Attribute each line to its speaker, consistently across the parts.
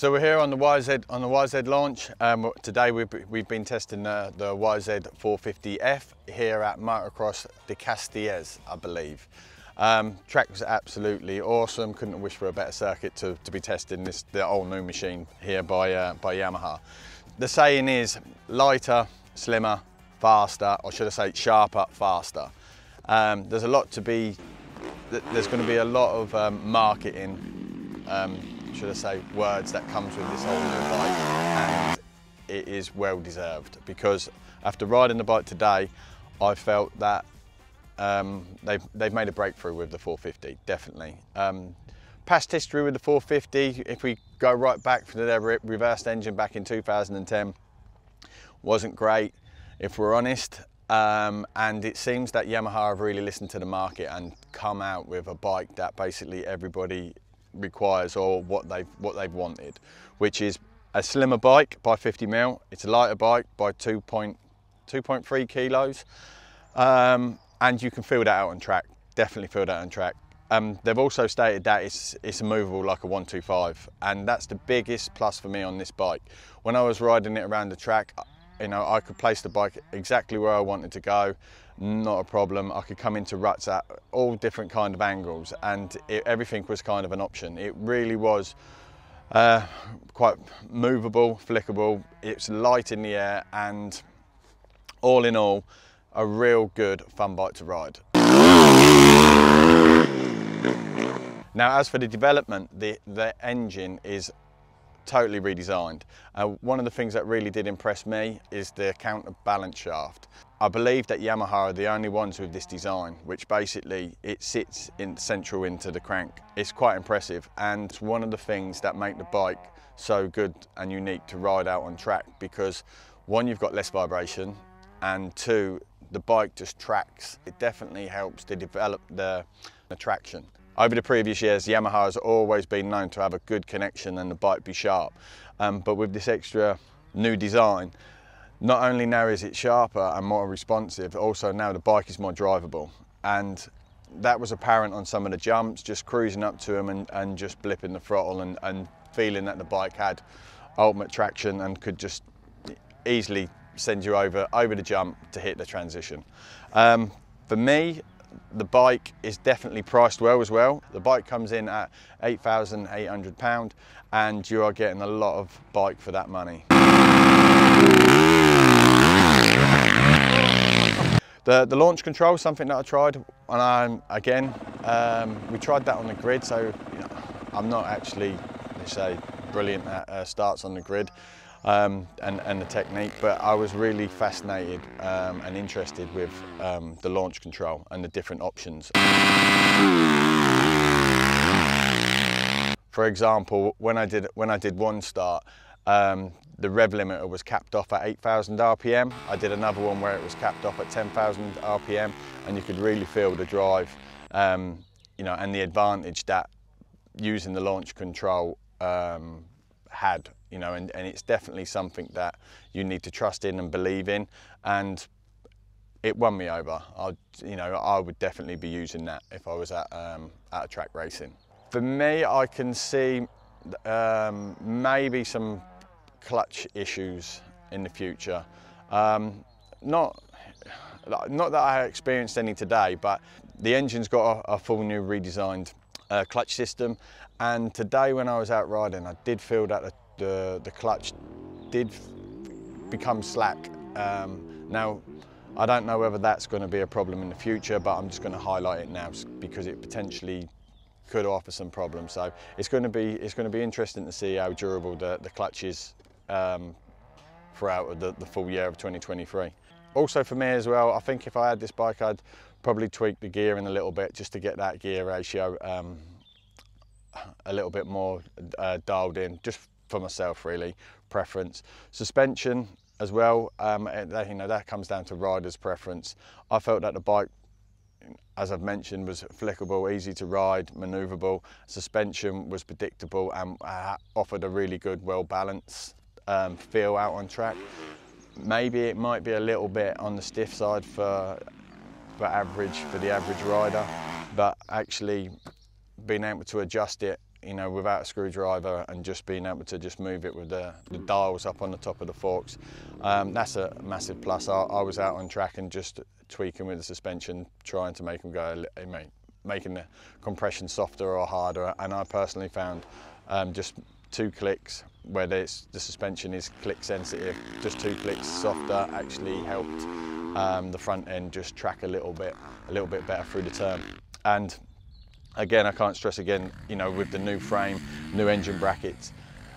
Speaker 1: So we're here on the YZ launch. Today we've been testing the YZ450F here at Motocross de Castellers, I believe. Track was absolutely awesome. Couldn't have wished for a better circuit to be testing the all new machine here by Yamaha. The saying is lighter, slimmer, faster, or should I say sharper, faster. There's going to be a lot of marketing, should I say, words that comes with this whole new bike, and it is well deserved, because after riding the bike today, I felt that they've made a breakthrough with the 450, definitely. Past history with the 450, if we go right back to their reversed engine back in 2010, wasn't great, if we're honest. And it seems that Yamaha have really listened to the market and come out with a bike that basically everybody requires, or what they've wanted, which is a slimmer bike by 50mm. It's a lighter bike by 2.3 kilos, and you can feel that out on track. Definitely feel that on track. They've also stated that it's movable like a 125, and that's the biggest plus for me on this bike. When I was riding it around the track, you know, I could place the bike exactly where I wanted to go, not a problem. I could come into ruts at all different kind of angles, and everything was kind of an option. It really was quite movable, flickable. It's light in the air, and all in all, a real good fun bike to ride. Now, as for the development, the engine is totally redesigned. One of the things that really did impress me is the counterbalance shaft. I believe that Yamaha are the only ones with this design, which basically it sits in central into the crank. It's quite impressive, and it's one of the things that make the bike so good and unique to ride out on track, because one, you've got less vibration, and two, the bike just tracks. It definitely helps to develop the traction. Over the previous years, Yamaha has always been known to have a good connection and the bike be sharp. But with this extra new design, not only now is it sharper and more responsive, also now the bike is more drivable. And that was apparent on some of the jumps, just cruising up to them and just blipping the throttle and feeling that the bike had ultimate traction and could just easily send you over the jump to hit the transition. For me, the bike is definitely priced well as well. The bike comes in at £8,800, and you are getting a lot of bike for that money. The launch control is something that I tried, and we tried that on the grid, so you know, I'm not actually, let's say, brilliant at starts on the grid. And the technique, but I was really fascinated and interested with the launch control and the different options. For example, when I did one start, the rev limiter was capped off at 8,000 RPM. I did another one where it was capped off at 10,000 RPM, and you could really feel the drive, you know, and the advantage that using the launch control had. You know, and it's definitely something that you need to trust in and believe in, and it won me over. I would definitely be using that if I was at a track racing. For me, I can see maybe some clutch issues in the future. Not that I experienced any today, but the engine's got a full new redesigned clutch system, and today when I was out riding, I did feel that the clutch did become slack. Now, I don't know whether that's going to be a problem in the future, but I'm just going to highlight it now because it potentially could offer some problems. So it's going to be interesting to see how durable the clutch is throughout the full year of 2023. Also for me as well, I think if I had this bike, I'd probably tweak the gearing a little bit just to get that gear ratio a little bit more dialed in, just for myself really, preference. Suspension as well, you know, that comes down to rider's preference. I felt that the bike, as I've mentioned, was flickable, easy to ride, manoeuvrable. Suspension was predictable and offered a really good, well-balanced feel out on track. Maybe it might be a little bit on the stiff side for the average rider, but actually being able to adjust it you know, without a screwdriver and just being able to just move it with the dials up on the top of the forks. That's a massive plus. I was out on track and just tweaking with the suspension, trying to make them go, making the compression softer or harder, and I personally found just 2 clicks where the suspension is click sensitive, just 2 clicks softer actually helped the front end just track a little bit better through the turn. And again, I can't stress again, you know, with the new frame, new engine brackets,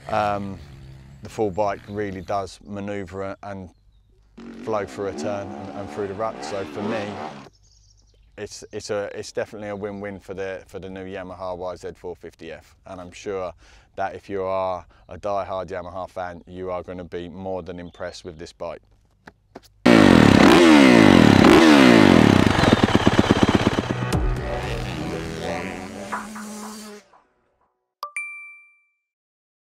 Speaker 1: the full bike really does manoeuvre and flow through a turn and through the rut. So for me, it's definitely a win-win for the new Yamaha YZ450F, and I'm sure that if you are a die-hard Yamaha fan, you are going to be more than impressed with this bike.